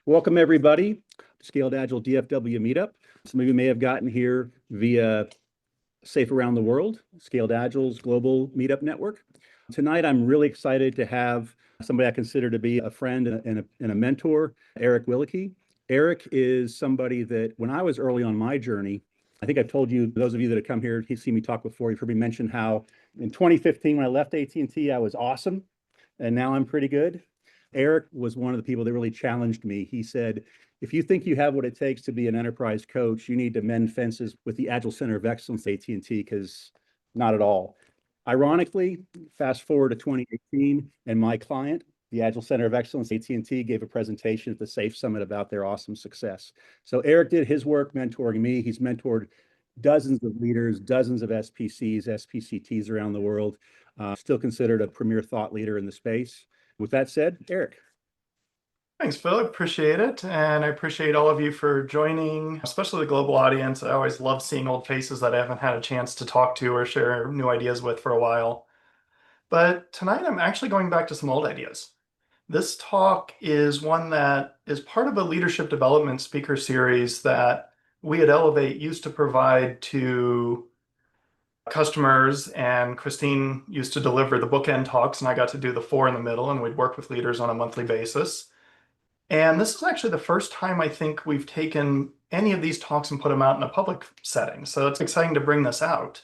Welcome, everybody, to Scaled Agile DFW Meetup. Some of you may have gotten here via Safe Around the World, Scaled Agile's global meetup network. Tonight, I'm really excited to have somebody I consider to be a friend and a mentor, Eric Willeke. Eric is somebody that when I was early on my journey, I think I've told you, those of you that have come here, you've seen me talk before, you've heard me mention how in 2015, when I left AT&T, I was awesome, and now I'm pretty good. Eric was one of the people that really challenged me. He said, if you think you have what it takes to be an enterprise coach, you need to mend fences with the Agile Center of Excellence at AT&T, because not at all. Ironically, fast forward to 2018, and my client, the Agile Center of Excellence, AT&T, gave a presentation at the SAFE Summit about their awesome success. So Eric did his work mentoring me. He's mentored dozens of leaders, dozens of SPCs, SPCTs around the world, still considered a premier thought leader in the space. With that said, Eric. Thanks, Phil. I appreciate it. And I appreciate all of you for joining, especially the global audience. I always love seeing old faces that I haven't had a chance to talk to or share new ideas with for a while. But tonight I'm actually going back to some old ideas. This talk is one that is part of a leadership development speaker series that we at Elevate used to provide to customers, and Christine used to deliver the bookend talks, and I got to do the four in the middle, and we'd work with leaders on a monthly basis. And this is actually the first time I think we've taken any of these talks and put them out in a public setting. So it's exciting to bring this out.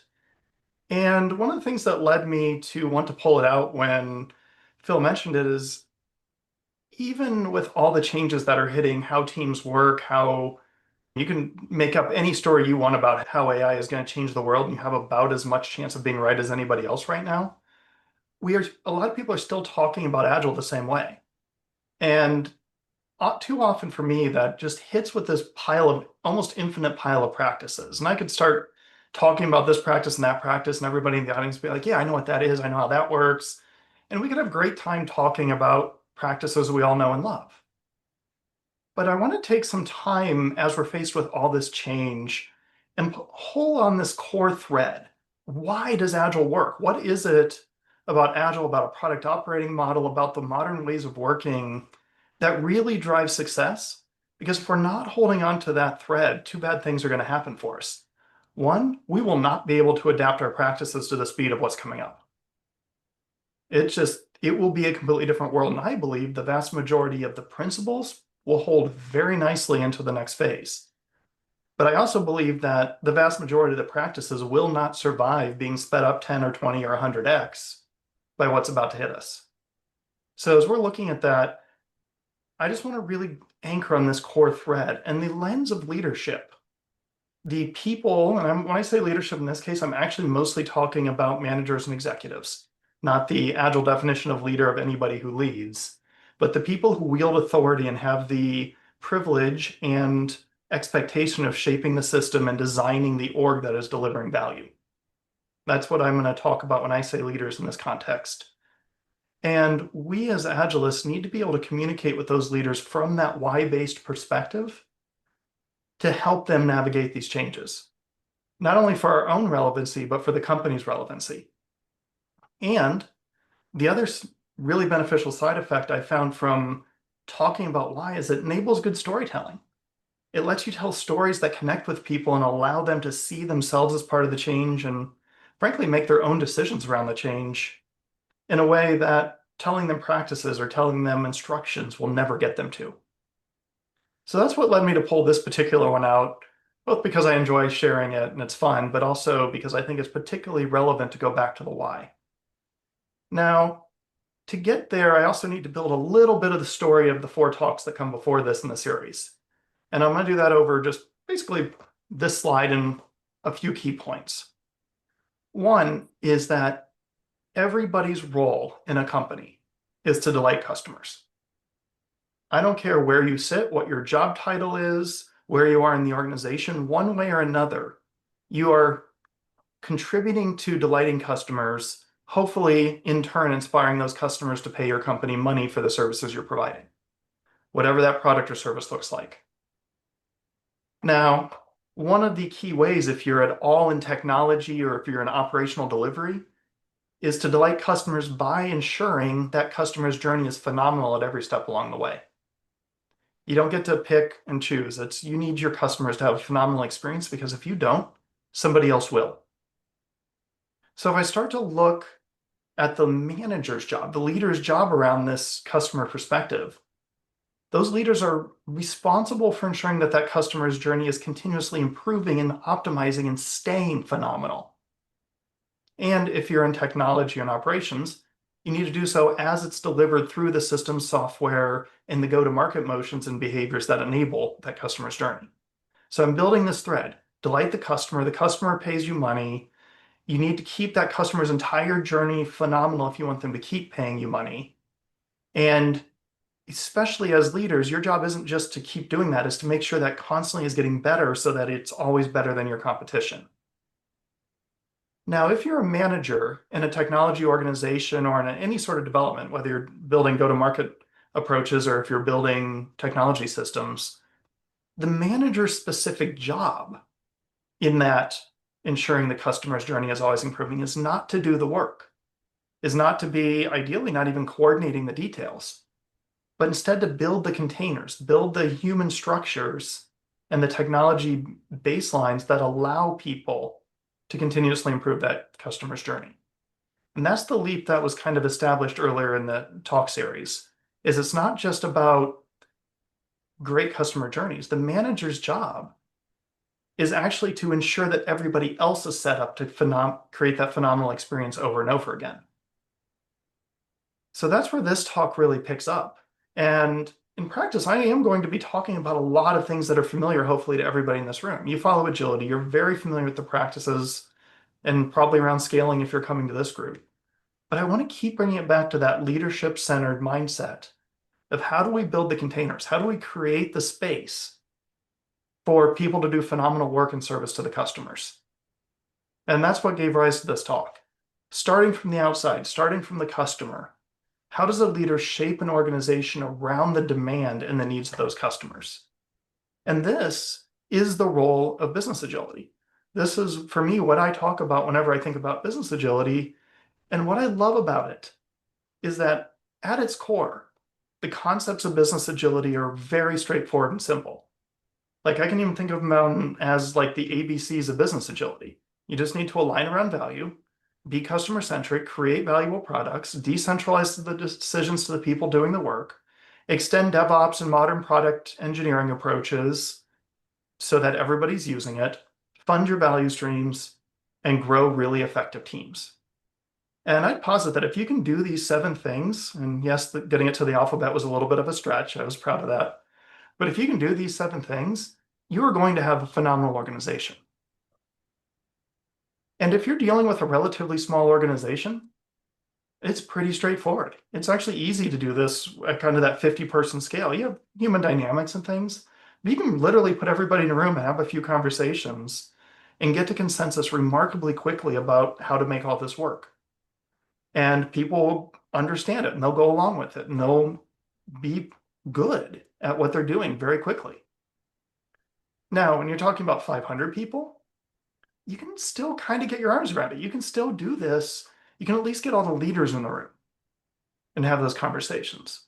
And one of the things that led me to want to pull it out when Phil mentioned it is even with all the changes that are hitting how teams work, how you can make up any story you want about how AI is going to change the world, and you have about as much chance of being right as anybody else right now. A lot of people are still talking about Agile the same way. And too often for me, that just hits with this pile of almost infinite pile of practices. And I could start talking about this practice and that practice, and everybody in the audience would be like, yeah, I know what that is. I know how that works. And we could have a great time talking about practices we all know and love. But I want to take some time as we're faced with all this change and pull on this core thread. Why does Agile work? What is it about Agile, about a product operating model, about the modern ways of working that really drives success? Because if we're not holding on to that thread, two bad things are going to happen for us. One, we will not be able to adapt our practices to the speed of what's coming up. It will be a completely different world. And I believe the vast majority of the principles will hold very nicely into the next phase. But I also believe that the vast majority of the practices will not survive being sped up 10 or 20 or 100x by what's about to hit us. So as we're looking at that, I just want to really anchor on this core thread and the lens of leadership. The people, and when I say leadership in this case, I'm actually mostly talking about managers and executives, not the Agile definition of leader of anybody who leads, but the people who wield authority and have the privilege and expectation of shaping the system and designing the org that is delivering value. That's what I'm going to talk about when I say leaders in this context. And we as Agilists need to be able to communicate with those leaders from that why-based perspective to help them navigate these changes, not only for our own relevancy, but for the company's relevancy. And the other really beneficial side effect I found from talking about why is it enables good storytelling. It lets you tell stories that connect with people and allow them to see themselves as part of the change and frankly make their own decisions around the change in a way that telling them practices or telling them instructions will never get them to. So that's what led me to pull this particular one out, both because I enjoy sharing it and it's fun, but also because I think it's particularly relevant to go back to the why. Now, to get there, I also need to build a little bit of the story of the four talks that come before this in the series. And I'm going to do that over just basically this slide and a few key points. One is that everybody's role in a company is to delight customers. I don't care where you sit, what your job title is, where you are in the organization, one way or another, you are contributing to delighting customers, hopefully in turn inspiring those customers to pay your company money for the services you're providing, whatever that product or service looks like. Now, one of the key ways, if you're at all in technology or if you're in operational delivery, is to delight customers by ensuring that customer's journey is phenomenal at every step along the way. You don't get to pick and choose. You need your customers to have a phenomenal experience, because if you don't, somebody else will. So if I start to look at the manager's job, the leader's job around this customer perspective, those leaders are responsible for ensuring that that customer's journey is continuously improving and optimizing and staying phenomenal. And if you're in technology and operations, you need to do so as it's delivered through the system software and the go-to-market motions and behaviors that enable that customer's journey. So I'm building this thread. Delight the customer pays you money. You need to keep that customer's entire journey phenomenal if you want them to keep paying you money. And especially as leaders, your job isn't just to keep doing that, is to make sure that constantly is getting better so that it's always better than your competition. Now, if you're a manager in a technology organization or in any sort of development, whether you're building go-to-market approaches or if you're building technology systems, the manager's specific job in that ensuring the customer's journey is always improving is not to do the work, is not to be, ideally, not even coordinating the details, but instead to build the containers, build the human structures and the technology baselines that allow people to continuously improve that customer's journey. And that's the leap that was kind of established earlier in the talk series, is it's not just about great customer journeys. The manager's job is actually to ensure that everybody else is set up to create that phenomenal experience over and over again. So that's where this talk really picks up. And in practice, I am going to be talking about a lot of things that are familiar, hopefully, to everybody in this room. You follow agility, you're very familiar with the practices and probably around scaling if you're coming to this group. But I want to keep bringing it back to that leadership-centered mindset of how do we build the containers? How do we create the space for people to do phenomenal work and service to the customers? And that's what gave rise to this talk. Starting from the outside, starting from the customer, how does a leader shape an organization around the demand and the needs of those customers? And this is the role of business agility. This is, for me, what I talk about whenever I think about business agility. And what I love about it is that at its core, the concepts of business agility are very straightforward and simple. Like, I can even think of them as like the ABCs of business agility. You just need to align around value, be customer-centric, create valuable products, decentralize the decisions to the people doing the work, extend DevOps and modern product engineering approaches so that everybody's using it, fund your value streams, and grow really effective teams. And I'd posit that if you can do these 7 things, and yes, getting it to the alphabet was a little bit of a stretch, I was proud of that, but if you can do these 7 things, you are going to have a phenomenal organization. And if you're dealing with a relatively small organization, it's pretty straightforward. It's actually easy to do this at kind of that 50-person scale. You have human dynamics and things, but you can literally put everybody in a room and have a few conversations and get to consensus remarkably quickly about how to make all this work. And people understand it and they'll go along with it and they'll be good at what they're doing very quickly. Now, when you're talking about 500 people, you can still kind of get your arms around it. You can still do this. You can at least get all the leaders in the room and have those conversations.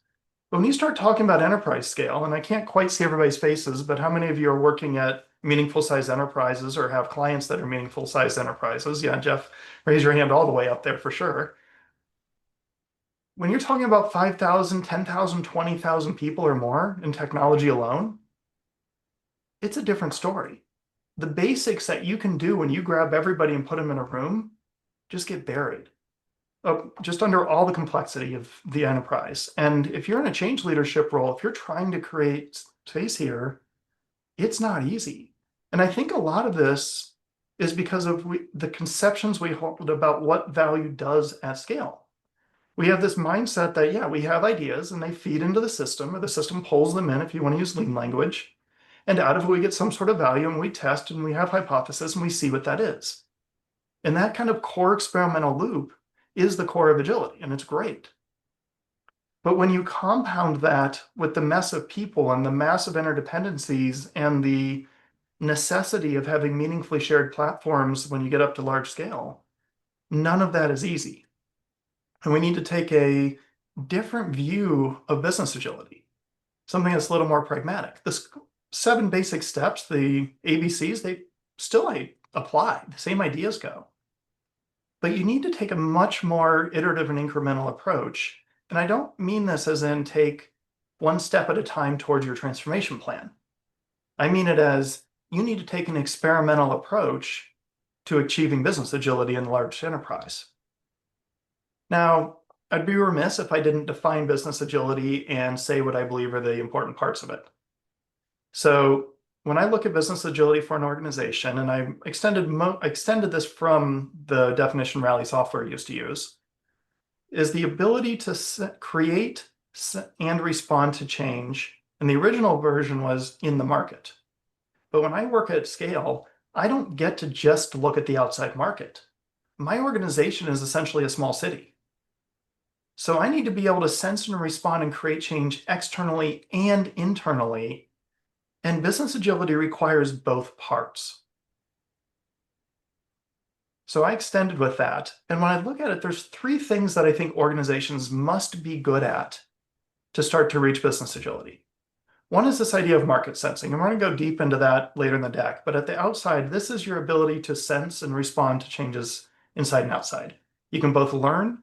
But when you start talking about enterprise scale, and I can't quite see everybody's faces, but how many of you are working at meaningful size enterprises or have clients that are meaningful size enterprises? Yeah, Jeff, raise your hand all the way up there for sure. When you're talking about 5,000, 10,000, 20,000 people or more in technology alone, it's a different story. The basics that you can do when you grab everybody and put them in a room just get buried, just under all the complexity of the enterprise. And if you're in a change leadership role, if you're trying to create space here, it's not easy. And I think a lot of this is because of the conceptions we hold about what value does at scale. We have this mindset that, yeah, we have ideas and they feed into the system, or the system pulls them in, if you want to use lean language. And out of it, we get some sort of value and we test and we have hypothesis and we see what that is. And that kind of core experimental loop is the core of agility, and it's great. But when you compound that with the mess of people and the massive interdependencies and the necessity of having meaningfully shared platforms when you get up to large scale, none of that is easy. And we need to take a different view of business agility. something that's a little more pragmatic. The 7 basic steps, the ABCs, they still apply. The same ideas go. But you need to take a much more iterative and incremental approach. And I don't mean this as in take one step at a time towards your transformation plan. I mean it as you need to take an experimental approach to achieving business agility in large enterprise. Now, I'd be remiss if I didn't define business agility and say what I believe are the important parts of it. So when I look at business agility for an organization, and I extended this from the definition Rally Software used to use, is the ability to create and respond to change. And the original version was in the market. But when I work at scale, I don't get to just look at the outside market. My organization is essentially a small city. So I need to be able to sense and respond and create change externally and internally. And business agility requires both parts. So I extended with that. And when I look at it, there's 3 things that I think organizations must be good at to start to reach business agility. One is this idea of market sensing, and we're going to go deep into that later in the deck. But at the outside, this is your ability to sense and respond to changes inside and outside. You can both learn.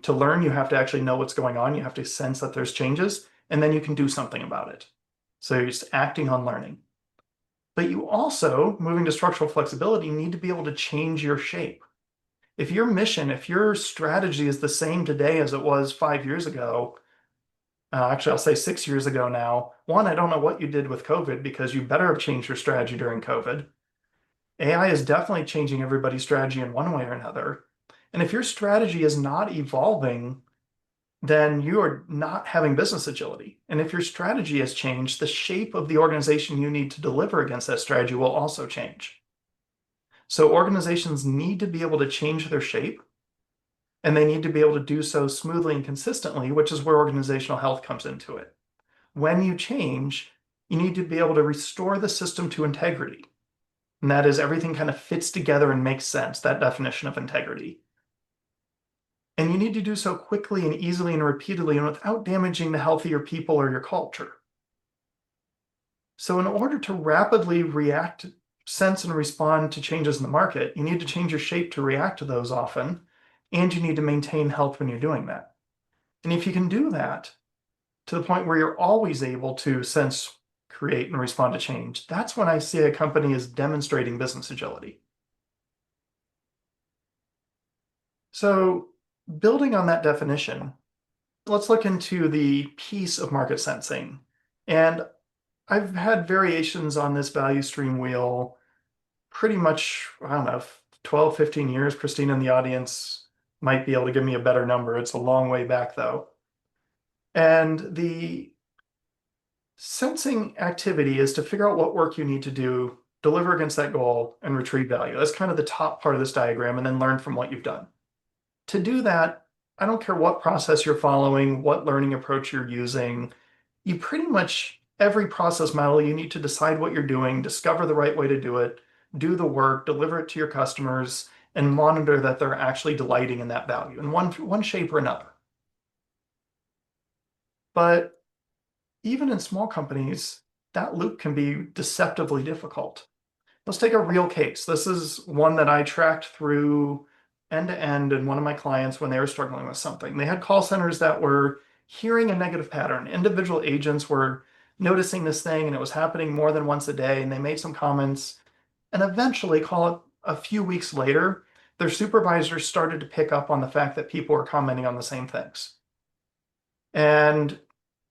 To learn, you have to actually know what's going on. You have to sense that there's changes, and then you can do something about it. So you're just acting on learning. But you also, moving to structural flexibility, need to be able to change your shape. If your mission, if your strategy is the same today as it was 5 years ago, actually, I'll say 6 years ago now. One, I don't know what you did with COVID because you better have changed your strategy during COVID. AI is definitely changing everybody's strategy in one way or another. And if your strategy is not evolving, then you are not having business agility. And if your strategy has changed, the shape of the organization you need to deliver against that strategy will also change. So organizations need to be able to change their shape, and they need to be able to do so smoothly and consistently, which is where organizational health comes into it. When you change, you need to be able to restore the system to integrity. And that is everything kind of fits together and makes sense, that definition of integrity. And you need to do so quickly and easily and repeatedly and without damaging the health of your people or your culture. So in order to rapidly react, sense, and respond to changes in the market, you need to change your shape to react to those often, and you need to maintain health when you're doing that. And if you can do that to the point where you're always able to sense, create, and respond to change, that's when I see a company is demonstrating business agility. So building on that definition, let's look into the piece of market sensing. And I've had variations on this value stream wheel pretty much, I don't know, 12, 15 years. Christine in the audience might be able to give me a better number. It's a long way back though. And the sensing activity is to figure out what work you need to do, deliver against that goal, and retrieve value. That's kind of the top part of this diagram, and then learn from what you've done. To do that, I don't care what process you're following, what learning approach you're using, you pretty much, every process model, you need to decide what you're doing, discover the right way to do it, do the work, deliver it to your customers, and monitor that they're actually delighting in that value in one shape or another. But even in small companies, that loop can be deceptively difficult. Let's take a real case. This is one that I tracked through end to end in one of my clients when they were struggling with something. They had call centers that were hearing a negative pattern. Individual agents were noticing this thing, and it was happening more than once a day, and they made some comments. And eventually, call it a few weeks later, their supervisors started to pick up on the fact that people were commenting on the same things. And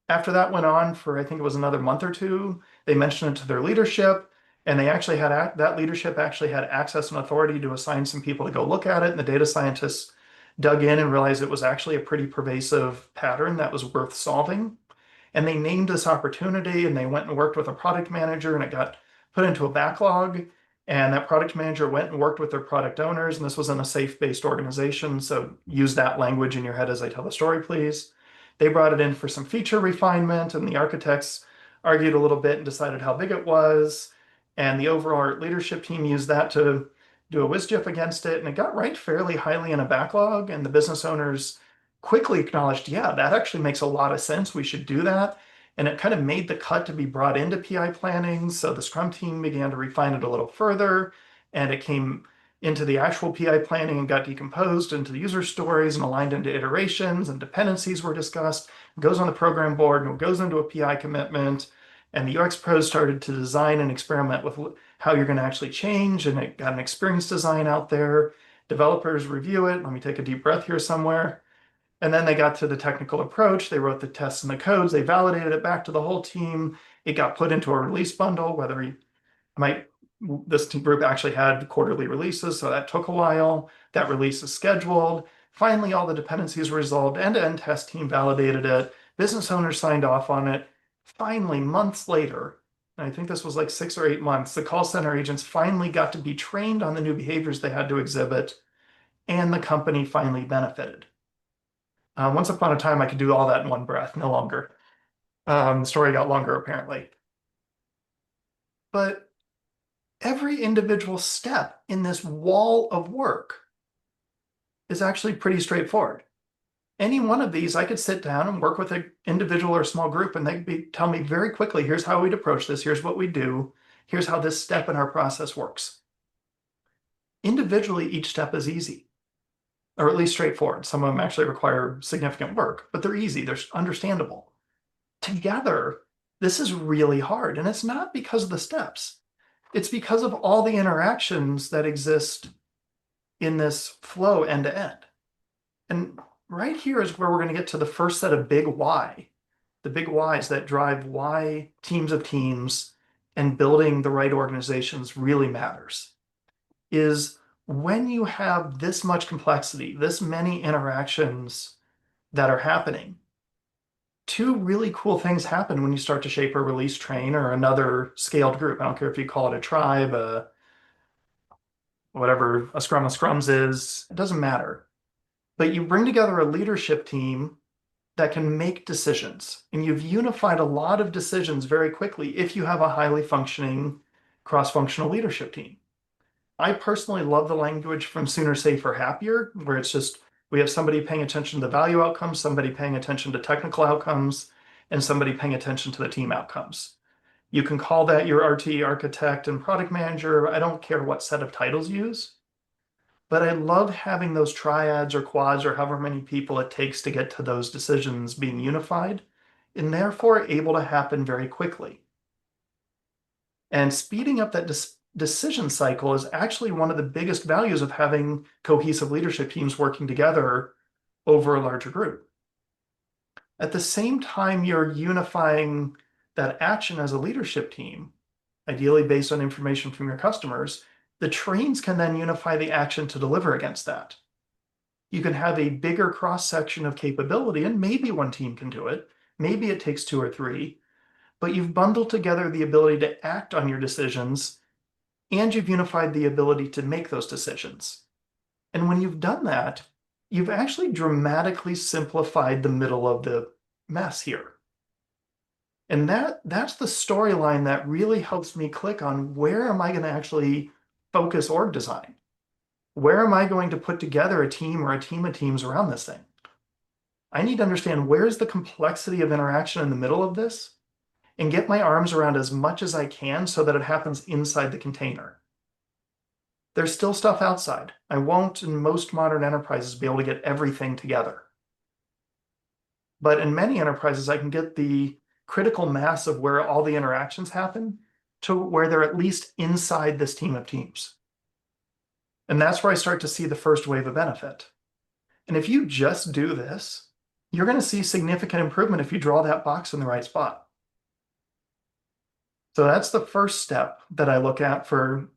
after that went on for, I think it was another month or two, they mentioned it to their leadership. And they actually had, that leadership actually had access and authority to assign some people to go look at it. And the data scientists dug in and realized it was actually a pretty pervasive pattern that was worth solving. And they named this opportunity, and they went and worked with a product manager, and it got put into a backlog. And that product manager went and worked with their product owners. And this was in a safe-based organization. So use that language in your head as I tell the story, please. They brought it in for some feature refinement, and the architects argued a little bit and decided how big it was. And the overall leadership team used that to do a WSJF against it. And it got ranked fairly highly in a backlog. And the business owners quickly acknowledged, yeah, that actually makes a lot of sense. We should do that. And it kind of made the cut to be brought into PI planning. So the Scrum team began to refine it a little further, and it came into the actual PI planning and got decomposed into the user stories and aligned into iterations, and dependencies were discussed. It goes on the program board and it goes into a PI commitment. And the UX pros started to design and experiment with how you're going to actually change, and it got an experience design out there. Developers review it. Let me take a deep breath here somewhere. And then they got to the technical approach. They wrote the tests and the codes. They validated it back to the whole team. It got put into a release bundle, whether you might, this group actually had quarterly releases, so that took a while. That release is scheduled. Finally, all the dependencies were resolved. End-to-end test team validated it. Business owners signed off on it. Finally, months later, and I think this was like 6 or 8 months, the call center agents finally got to be trained on the new behaviors they had to exhibit, and the company finally benefited. Once upon a time, I could do all that in one breath, no longer. The story got longer, apparently. But every individual step in this wall of work is actually pretty straightforward. Any one of these, I could sit down and work with an individual or small group, and they'd tell me very quickly, here's how we'd approach this, here's what we do, here's how this step in our process works. Individually, each step is easy, or at least straightforward. Some of them actually require significant work, but they're easy, they're understandable. Together, this is really hard, and it's not because of the steps. It's because of all the interactions that exist in this flow end to end. And right here is where we're going to get to the first set of big why, the big whys that drive why teams of teams and building the right organizations really matters. Is when you have this much complexity, this many interactions that are happening, two really cool things happen when you start to shape a release train or another scaled group. I don't care if you call it a tribe, whatever a scrum of scrums is, it doesn't matter. But you bring together a leadership team that can make decisions, and you've unified a lot of decisions very quickly if you have a highly functioning cross-functional leadership team. I personally love the language from Sooner, Safer, Happier, where it's just we have somebody paying attention to the value outcomes, somebody paying attention to technical outcomes, and somebody paying attention to the team outcomes. You can call that your RT, architect, and product manager. I don't care what set of titles you use, but I love having those triads or quads or however many people it takes to get to those decisions being unified, and therefore able to happen very quickly. And speeding up that decision cycle is actually one of the biggest values of having cohesive leadership teams working together over a larger group. At the same time, you're unifying that action as a leadership team, ideally based on information from your customers. The trains can then unify the action to deliver against that. You can have a bigger cross-section of capability, and maybe one team can do it. Maybe it takes 2 or 3, but you've bundled together the ability to act on your decisions, and you've unified the ability to make those decisions. And when you've done that, you've actually dramatically simplified the middle of the mess here. And that's the storyline that really helps me click on where am I going to actually focus org design? Where am I going to put together a team or a team of teams around this thing? I need to understand where's the complexity of interaction in the middle of this and get my arms around as much as I can so that it happens inside the container. There's still stuff outside. I won't, in most modern enterprises, be able to get everything together. But in many enterprises, I can get the critical mass of where all the interactions happen to where they're at least inside this team of teams. And that's where I start to see the first wave of benefit. And if you just do this, you're going to see significant improvement if you draw that box in the right spot. So that's the first step that I look at for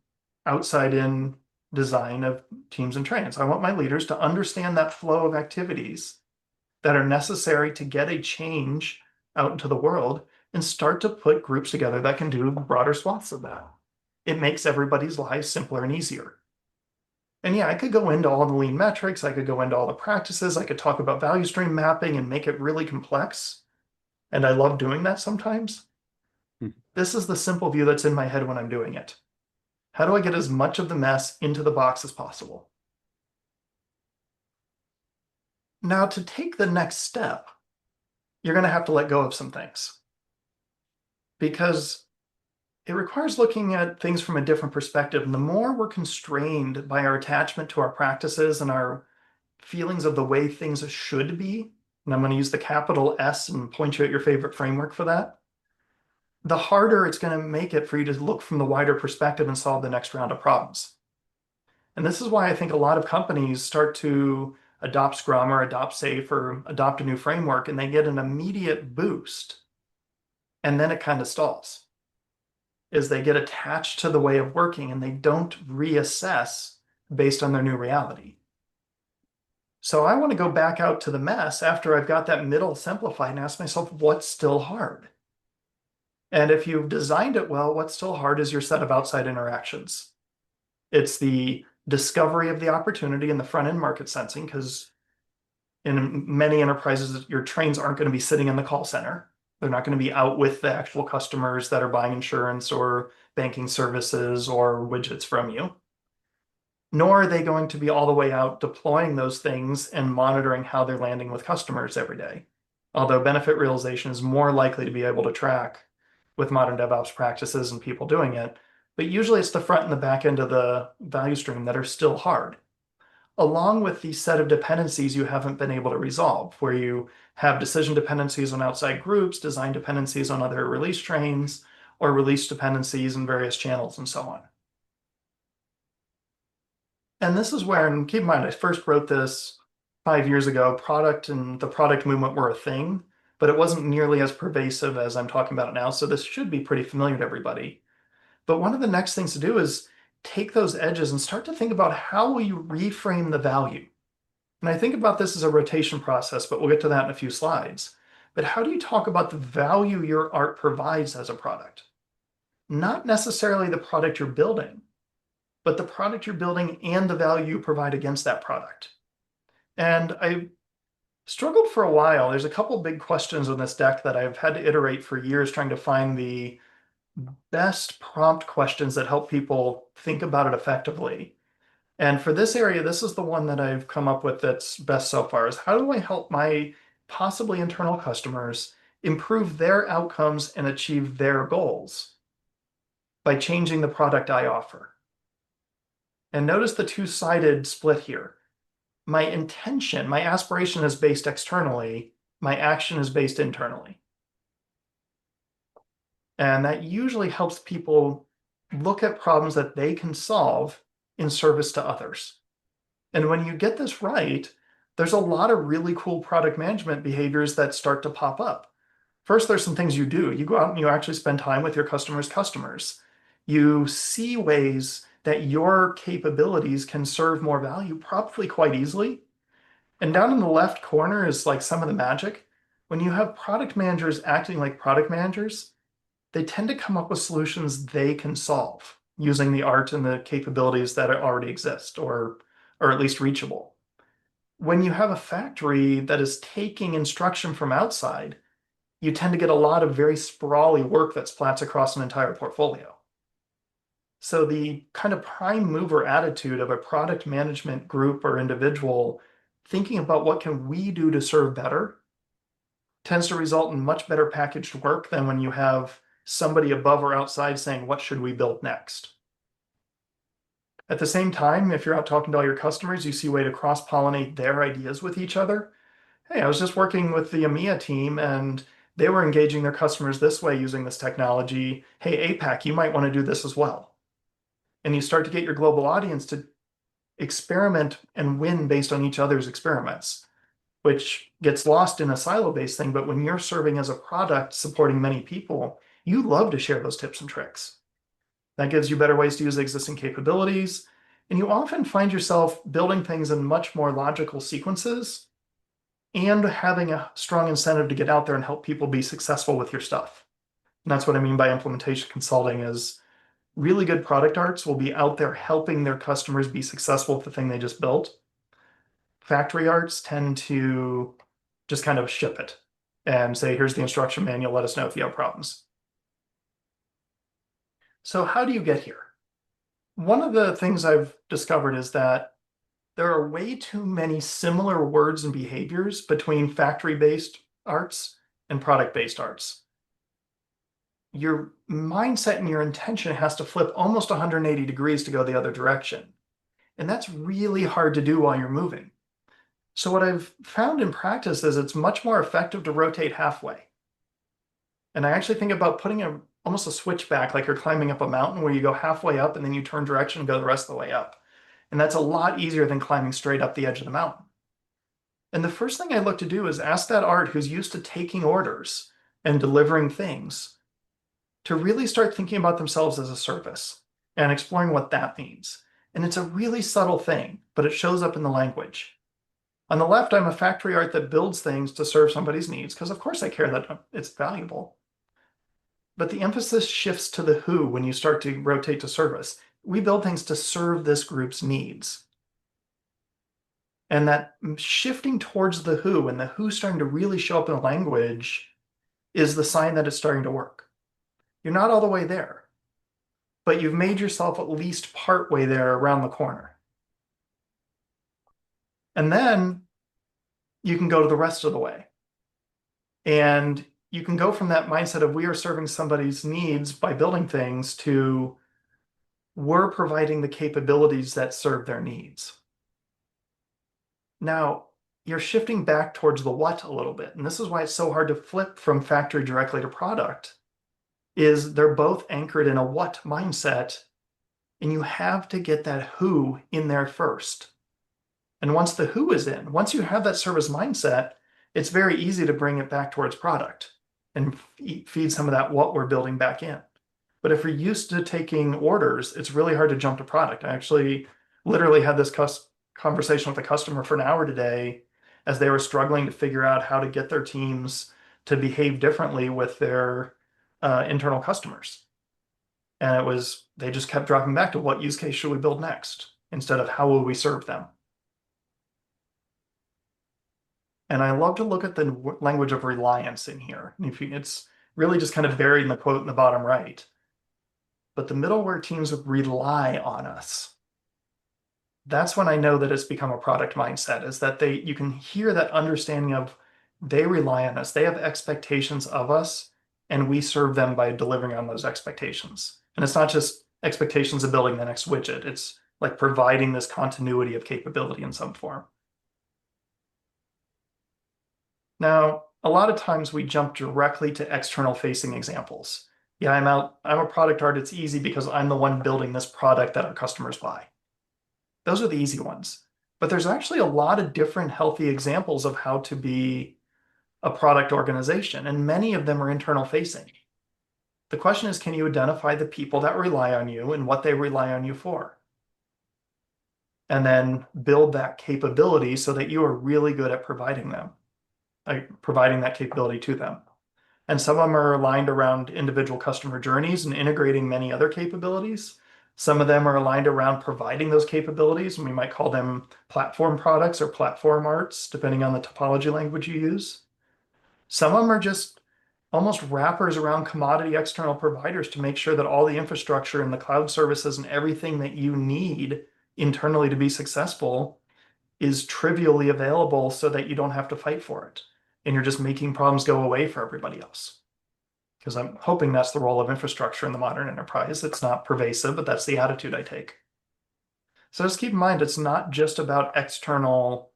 outside-in design of teams and trains. I want my leaders to understand that flow of activities that are necessary to get a change out into the world and start to put groups together that can do broader swaths of that. It makes everybody's lives simpler and easier. And yeah, I could go into all the lean metrics, I could go into all the practices, I could talk about value stream mapping and make it really complex. And I love doing that sometimes. This is the simple view that's in my head when I'm doing it. How do I get as much of the mess into the box as possible? Now, to take the next step, you're going to have to let go of some things. because it requires looking at things from a different perspective. And the more we're constrained by our attachment to our practices and our feelings of the way things should be, and I'm going to use the capital S and point you at your favorite framework for that, the harder it's going to make it for you to look from the wider perspective and solve the next round of problems. And this is why I think a lot of companies start to adopt Scrum or adopt SAFe or adopt a new framework, and they get an immediate boost. And then it kind of stalls, is they get attached to the way of working and they don't reassess based on their new reality. So I want to go back out to the mess after I've got that middle simplified and ask myself, what's still hard? And if you've designed it well, what's still hard is your set of outside interactions. It's the discovery of the opportunity and the front end market sensing, because in many enterprises, your trains aren't going to be sitting in the call center. They're not going to be out with the actual customers that are buying insurance or banking services or widgets from you. Nor are they going to be all the way out deploying those things and monitoring how they're landing with customers every day. Although benefit realization is more likely to be able to track with modern DevOps practices and people doing it, but usually it's the front and the back end of the value stream that are still hard, along with the set of dependencies you haven't been able to resolve, where you have decision dependencies on outside groups, design dependencies on other release trains, or release dependencies in various channels and so on. And this is where, and keep in mind, I first wrote this 5 years ago. Product and the product movement were a thing, but it wasn't nearly as pervasive as I'm talking about it now. So this should be pretty familiar to everybody. But one of the next things to do is take those edges and start to think about how will you reframe the value. And I think about this as a rotation process, but we'll get to that in a few slides. But how do you talk about the value your art provides as a product? Not necessarily the product you're building, but the product you're building and the value you provide against that product. And I struggled for a while. There's a couple big questions on this deck that I've had to iterate for years trying to find the best prompt questions that help people think about it effectively. And for this area, this is the one that I've come up with that's best so far, is how do I help my possibly internal customers improve their outcomes and achieve their goals by changing the product I offer? And notice the two-sided split here. My intention, my aspiration is based externally, my action is based internally. And that usually helps people look at problems that they can solve in service to others. And when you get this right, there's a lot of really cool product management behaviors that start to pop up. First, there's some things you do. You go out and you actually spend time with your customers' customers. You see ways that your capabilities can serve more value, probably quite easily. And down in the left corner is like some of the magic. When you have product managers acting like product managers, they tend to come up with solutions they can solve using the art and the capabilities that already exist or at least reachable. When you have a factory that is taking instruction from outside, you tend to get a lot of very sprawly work that splats across an entire portfolio. So the kind of prime mover attitude of a product management group or individual thinking about what can we do to serve better tends to result in much better packaged work than when you have somebody above or outside saying, what should we build next? At the same time, if you're out talking to all your customers, you see a way to cross-pollinate their ideas with each other. Hey, I was just working with the EMEA team and they were engaging their customers this way using this technology. Hey, APAC, you might want to do this as well. And you start to get your global audience to experiment and win based on each other's experiments, which gets lost in a silo-based thing. But when you're serving as a product supporting many people, you love to share those tips and tricks. That gives you better ways to use existing capabilities. And you often find yourself building things in much more logical sequences and having a strong incentive to get out there and help people be successful with your stuff. And that's what I mean by implementation consulting is really good product arts will be out there helping their customers be successful with the thing they just built. Factory arts tend to just kind of ship it and say, here's the instruction manual, let us know if you have problems. So how do you get here? One of the things I've discovered is that there are way too many similar words and behaviors between factory-based arts and product-based arts. your mindset and your intention has to flip almost 180 degrees to go the other direction. And that's really hard to do while you're moving. So what I've found in practice is it's much more effective to rotate halfway. And I actually think about putting almost a switchback, like you're climbing up a mountain where you go halfway up and then you turn direction and go the rest of the way up. And that's a lot easier than climbing straight up the edge of the mountain. And the first thing I look to do is ask that art who's used to taking orders and delivering things to really start thinking about themselves as a service and exploring what that means. And it's a really subtle thing, but it shows up in the language. On the left, I'm a factory art that builds things to serve somebody's needs, because of course I care that it's valuable. But the emphasis shifts to the who when you start to rotate to service. We build things to serve this group's needs. And that shifting towards the who and the who starting to really show up in the language is the sign that it's starting to work. You're not all the way there, but you've made yourself at least part way there around the corner. And then you can go to the rest of the way. And you can go from that mindset of we are serving somebody's needs by building things to we're providing the capabilities that serve their needs. Now, you're shifting back towards the what a little bit. And this is why it's so hard to flip from factory directly to product, is they're both anchored in a what mindset, and you have to get that who in there first. And once the who is in, once you have that service mindset, it's very easy to bring it back towards product and feed some of that what we're building back in. But if you're used to taking orders, it's really hard to jump to product. I actually literally had this conversation with a customer for an hour today as they were struggling to figure out how to get their teams to behave differently with their internal customers. And they just kept dropping back to what use case should we build next instead of how will we serve them. And I love to look at the language of reliance in here. It's really just kind of buried in the quote in the bottom right. But the middleware teams rely on us. That's when I know that it's become a product mindset, is that you can hear that understanding of they rely on us. They have expectations of us, and we serve them by delivering on those expectations. And it's not just expectations of building the next widget. It's like providing this continuity of capability in some form. Now, a lot of times we jump directly to external facing examples. Yeah, I'm a product art. It's easy because I'm the one building this product that our customers buy. Those are the easy ones. But there's actually a lot of different healthy examples of how to be a product organization, and many of them are internal facing. The question is, can you identify the people that rely on you and what they rely on you for? And then build that capability so that you are really good at providing that capability to them. And some of them are aligned around individual customer journeys and integrating many other capabilities. Some of them are aligned around providing those capabilities, and we might call them platform products or platform arts, depending on the topology language you use. Some of them are just almost wrappers around commodity external providers to make sure that all the infrastructure and the cloud services and everything that you need internally to be successful is trivially available so that you don't have to fight for it. And you're just making problems go away for everybody else. Because I'm hoping that's the role of infrastructure in the modern enterprise. It's not pervasive, but that's the attitude I take. So just keep in mind, it's not just about external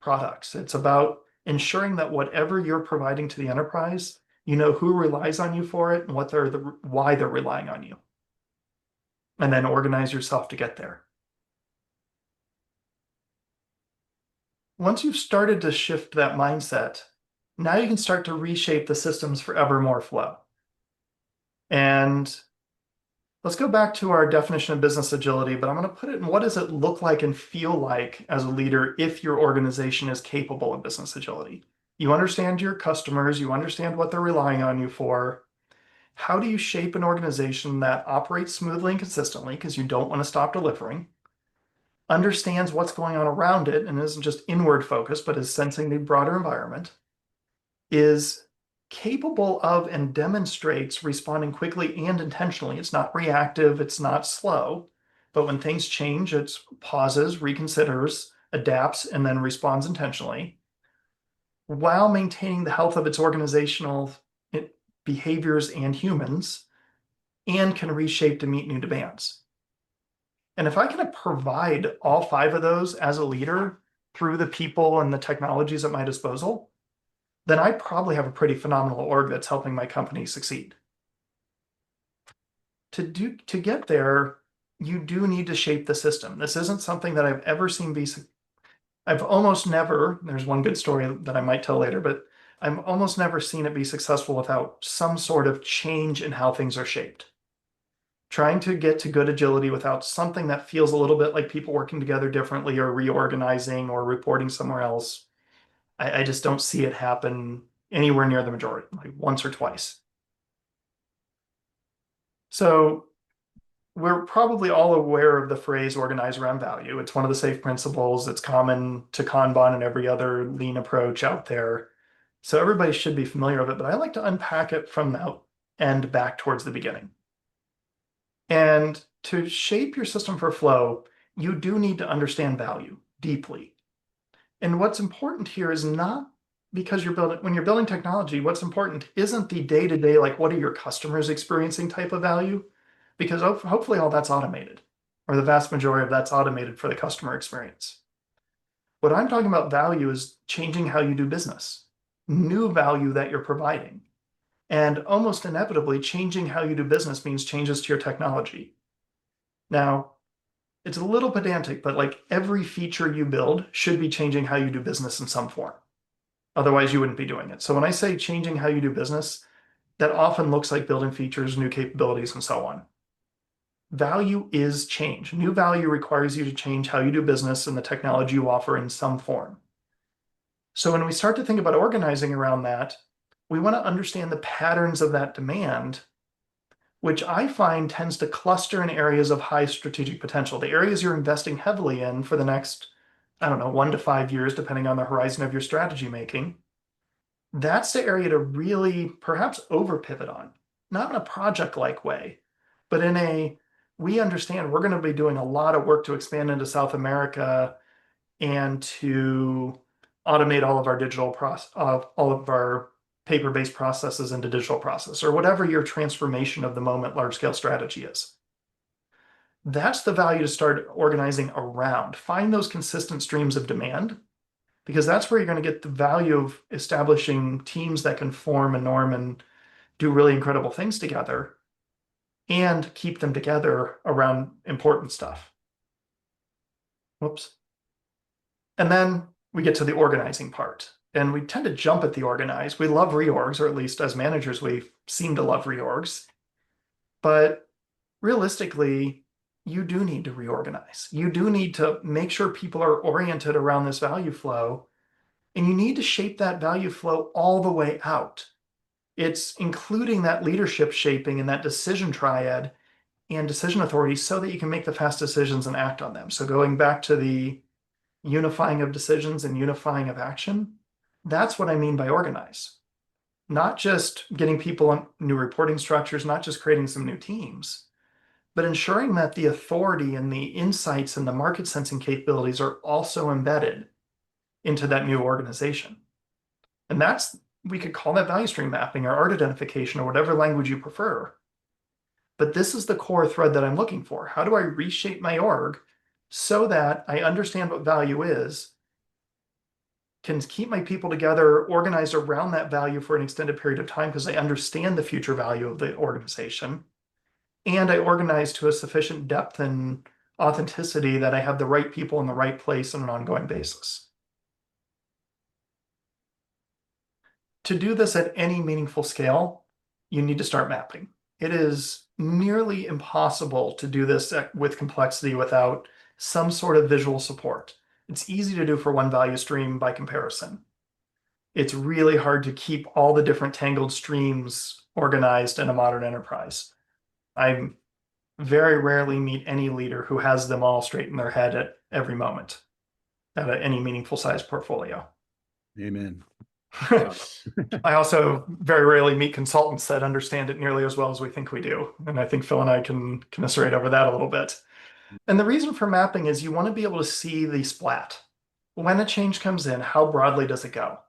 products. It's about ensuring that whatever you're providing to the enterprise, you know who relies on you for it and why they're relying on you. And then organize yourself to get there. Once you've started to shift that mindset, now you can start to reshape the systems for ever more flow. And let's go back to our definition of business agility, but I'm going to put it in what does it look like and feel like as a leader if your organization is capable of business agility? You understand your customers, you understand what they're relying on you for. How do you shape an organization that operates smoothly and consistently, because you don't want to stop delivering, understands what's going on around it and isn't just inward focused, but is sensing the broader environment, is capable of and demonstrates responding quickly and intentionally. It's not reactive, it's not slow, but when things change, it pauses, reconsiders, adapts, and then responds intentionally, while maintaining the health of its organizational behaviors and humans, and can reshape to meet new demands. And if I can provide all 5 of those as a leader through the people and the technologies at my disposal, then I probably have a pretty phenomenal org that's helping my company succeed. To get there, you do need to shape the system. This isn't something that I've ever seen I've almost never, there's one good story that I might tell later, but I've almost never seen it be successful without some sort of change in how things are shaped. Trying to get to good agility without something that feels a little bit like people working together differently or reorganizing or reporting somewhere else, I just don't see it happen anywhere near the majority, like once or twice. So we're probably all aware of the phrase organize around value. It's one of the safe principles. It's common to Kanban and every other lean approach out there. So everybody should be familiar with it, but I like to unpack it from the end back towards the beginning. And to shape your system for flow, you do need to understand value deeply. And what's important here is not because when you're building technology, what's important isn't the day-to-day, like what are your customers experiencing type of value, because hopefully all that's automated, or the vast majority of that's automated for the customer experience. What I'm talking about value is changing how you do business, new value that you're providing. And almost inevitably, changing how you do business means changes to your technology. Now, it's a little pedantic, but like every feature you build should be changing how you do business in some form. Otherwise, you wouldn't be doing it. So when I say changing how you do business, that often looks like building features, new capabilities, and so on. Value is change. New value requires you to change how you do business and the technology you offer in some form. So when we start to think about organizing around that, we want to understand the patterns of that demand, which I find tends to cluster in areas of high strategic potential, the areas you're investing heavily in for the next, I don't know, 1 to 5 years, depending on the horizon of your strategy making. That's the area to really perhaps over pivot on, not in a project-like way, but in we understand we're going to be doing a lot of work to expand into South America and to automate all of our all of our paper-based processes into digital process, or whatever your transformation of the moment large-scale strategy is. That's the value to start organizing around. Find those consistent streams of demand, because that's where you're going to get the value of establishing teams that can form a norm and do really incredible things together and keep them together around important stuff. Whoops. And then we get to the organizing part. And we tend to jump at the organize. We love reorgs, or at least as managers, we seem to love reorgs. But realistically, you do need to reorganize. You do need to make sure people are oriented around this value flow. And you need to shape that value flow all the way out. It's including that leadership shaping and that decision triad and decision authority so that you can make the fast decisions and act on them. So going back to the unifying of decisions and unifying of action, that's what I mean by organize. Not just getting people on new reporting structures, not just creating some new teams, but ensuring that the authority and the insights and the market sensing capabilities are also embedded into that new organization. And we could call that value stream mapping or art identification or whatever language you prefer. But this is the core thread that I'm looking for. How do I reshape my org so that I understand what value is, can keep my people together, organized around that value for an extended period of time because I understand the future value of the organization, and I organize to a sufficient depth and authenticity that I have the right people in the right place on an ongoing basis. To do this at any meaningful scale, you need to start mapping. It is nearly impossible to do this with complexity without some sort of visual support. It's easy to do for one value stream by comparison. It's really hard to keep all the different tangled streams organized in a modern enterprise. I very rarely meet any leader who has them all straight in their head at every moment at any meaningful size portfolio. Amen. I also very rarely meet consultants that understand it nearly as well as we think we do. And I think Phil and I can commiserate over that a little bit. And the reason for mapping is you want to be able to see the splat. When a change comes in, how broadly does it go?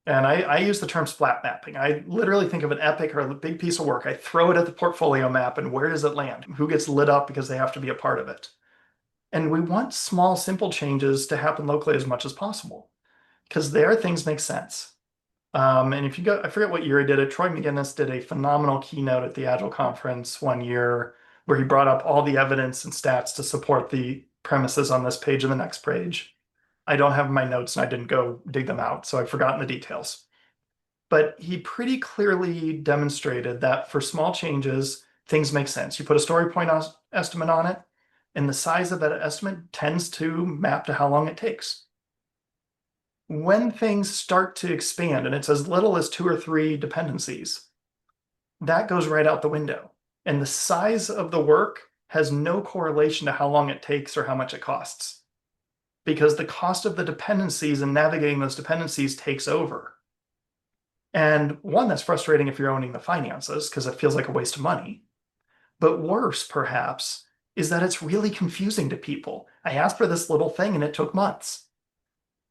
And I use the term splat mapping. I literally think of an epic or a big piece of work. I throw it at the portfolio map, and where does it land? Who gets lit up because they have to be a part of it? And we want small, simple changes to happen locally as much as possible, because there things make sense. And if you go, I forget what year he did it. Troy McGinnis did a phenomenal keynote at the Agile conference one year where he brought up all the evidence and stats to support the premises on this page and the next page. I don't have my notes and I didn't go dig them out, so I've forgotten the details. But he pretty clearly demonstrated that for small changes, things make sense. You put a story point estimate on it, and the size of that estimate tends to map to how long it takes. When things start to expand and it's as little as 2 or 3 dependencies, that goes right out the window. And the size of the work has no correlation to how long it takes or how much it costs, because the cost of the dependencies and navigating those dependencies takes over. And one, that's frustrating if you're owning the finances because it feels like a waste of money. But worse, perhaps, is that it's really confusing to people. I asked for this little thing and it took months.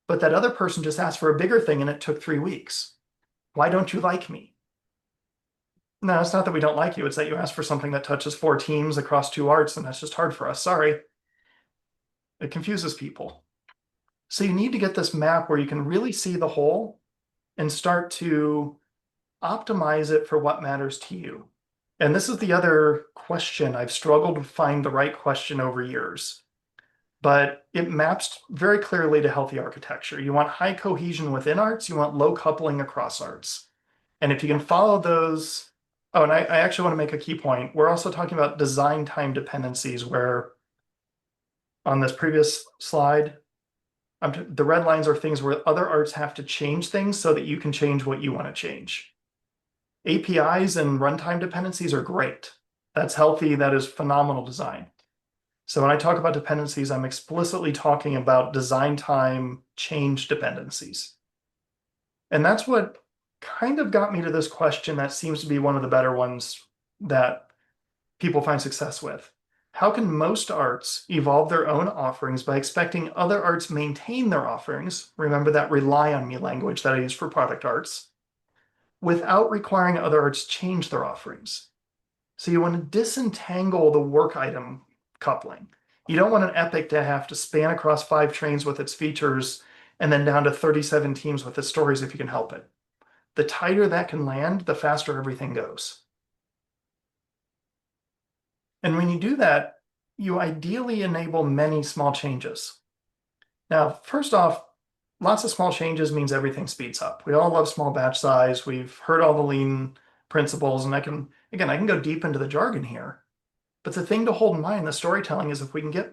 But that other person just asked for a bigger thing and it took 3 weeks. Why don't you like me? No, it's not that we don't like you. It's that you asked for something that touches 4 teams across 2 arts, and that's just hard for us. Sorry. It confuses people. So you need to get this map where you can really see the whole and start to optimize it for what matters to you. And this is the other question. I've struggled to find the right question over years, but it maps very clearly to healthy architecture. You want high cohesion within arts, you want low coupling across arts. And if you can follow those, oh, and I actually want to make a key point. We're also talking about design time dependencies where on this previous slide, the red lines are things where other arts have to change things so that you can change what you want to change. APIs and runtime dependencies are great. That's healthy. That is phenomenal design. So when I talk about dependencies, I'm explicitly talking about design time change dependencies. And that's what kind of got me to this question that seems to be one of the better ones that people find success with. How can most arts evolve their own offerings by expecting other arts maintain their offerings? Remember that rely on me language that I use for product arts, without requiring other arts change their offerings. So you want to disentangle the work item coupling. You don't want an epic to have to span across 5 trains with its features and then down to 37 teams with its stories if you can help it. The tighter that can land, the faster everything goes. And when you do that, you ideally enable many small changes. Now, first off, lots of small changes means everything speeds up. We all love small batch size. We've heard all the lean principles, and I can go deep into the jargon here. But the thing to hold in mind, the storytelling, is if we can get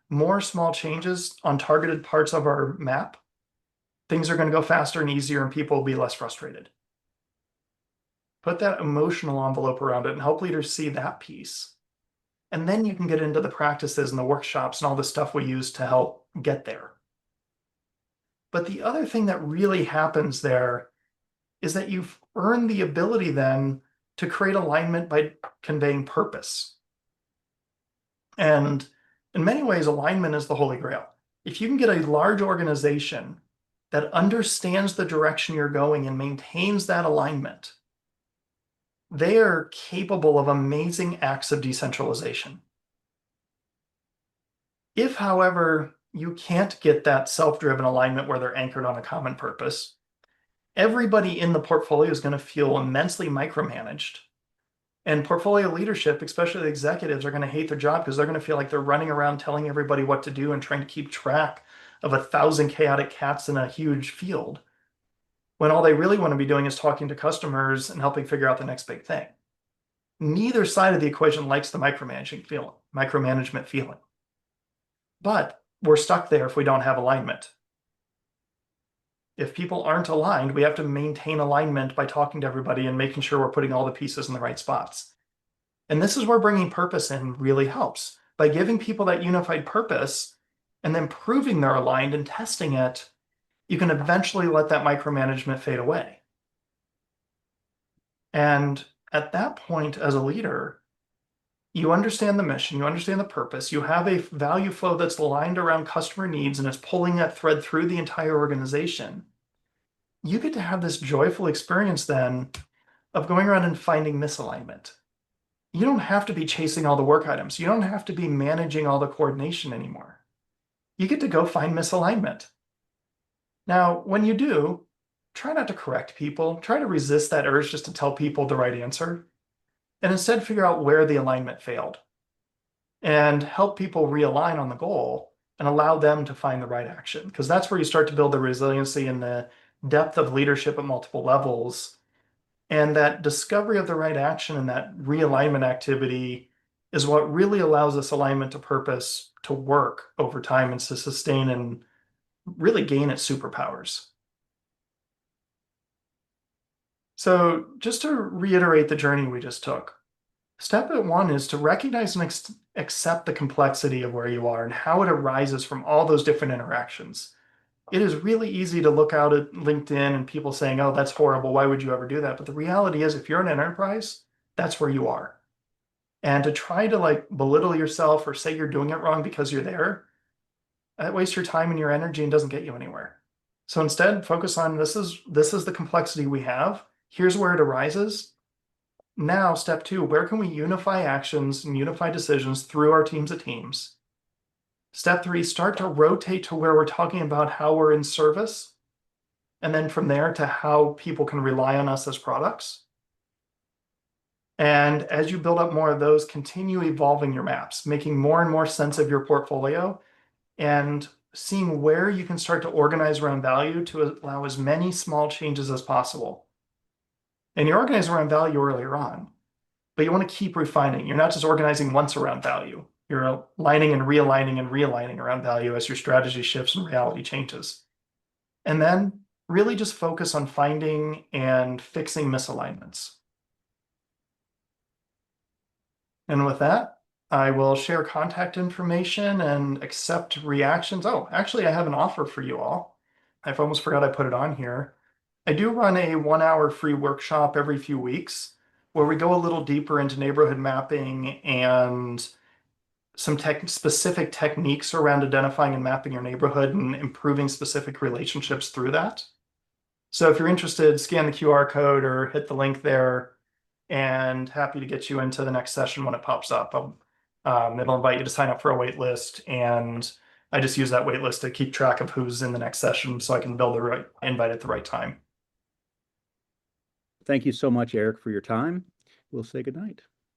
more small changes on targeted parts of our map, things are going to go faster and easier and people will be less frustrated. Put that emotional envelope around it and help leaders see that piece. And then you can get into the practices and the workshops and all the stuff we use to help get there. But the other thing that really happens there is that you've earned the ability then to create alignment by conveying purpose. And in many ways, alignment is the holy grail. If you can get a large organization that understands the direction you're going and maintains that alignment, they are capable of amazing acts of decentralization. If, however, you can't get that self-driven alignment where they're anchored on a common purpose, everybody in the portfolio is going to feel immensely micromanaged. And portfolio leadership, especially the executives, are going to hate their job because they're going to feel like they're running around telling everybody what to do and trying to keep track of 1,000 chaotic cats in a huge field, when all they really want to be doing is talking to customers and helping figure out the next big thing. Neither side of the equation likes the micromanagement feeling. But we're stuck there if we don't have alignment. If people aren't aligned, we have to maintain alignment by talking to everybody and making sure we're putting all the pieces in the right spots. And this is where bringing purpose in really helps. By giving people that unified purpose and then proving they're aligned and testing it, you can eventually let that micromanagement fade away. And at that point, as a leader, you understand the mission, you understand the purpose, you have a value flow that's aligned around customer needs and is pulling that thread through the entire organization. you get to have this joyful experience then of going around and finding misalignment. You don't have to be chasing all the work items. You don't have to be managing all the coordination anymore. You get to go find misalignment. Now, when you do, try not to correct people. Try to resist that urge just to tell people the right answer, and instead figure out where the alignment failed and help people realign on the goal and allow them to find the right action. Because that's where you start to build the resiliency and the depth of leadership at multiple levels. And that discovery of the right action and that realignment activity is what really allows this alignment to purpose to work over time and to sustain and really gain its superpowers. So just to reiterate the journey we just took, step 1 is to recognize and accept the complexity of where you are and how it arises from all those different interactions. It is really easy to look out at LinkedIn and people saying, oh, that's horrible. Why would you ever do that? But the reality is, if you're an enterprise, that's where you are. And to try to like belittle yourself or say you're doing it wrong because you're there, that wastes your time and your energy and doesn't get you anywhere. So instead, focus on this is the complexity we have. Here's where it arises. Now, step 2, where can we unify actions and unify decisions through our teams of teams? Step 3, start to rotate to where we're talking about how we're in service. And then from there to how people can rely on us as products. And as you build up more of those, continue evolving your maps, making more and more sense of your portfolio and seeing where you can start to organize around value to allow as many small changes as possible. And you organize around value earlier on, but you want to keep refining. You're not just organizing once around value. You're aligning and realigning around value as your strategy shifts and reality changes. And then really just focus on finding and fixing misalignments. And with that, I will share contact information and accept reactions. Oh, actually, I have an offer for you all. I've almost forgot I put it on here. I do run a 1-hour free workshop every few weeks where we go a little deeper into neighborhood mapping and some specific techniques around identifying and mapping your neighborhood and improving specific relationships through that. So if you're interested, scan the QR code or hit the link there, and happy to get you into the next session when it pops up. It'll invite you to sign up for a wait list, and I just use that wait list to keep track of who's in the next session so I can build the right invite at the right time. Thank you so much, Eric, for your time. We'll say goodnight.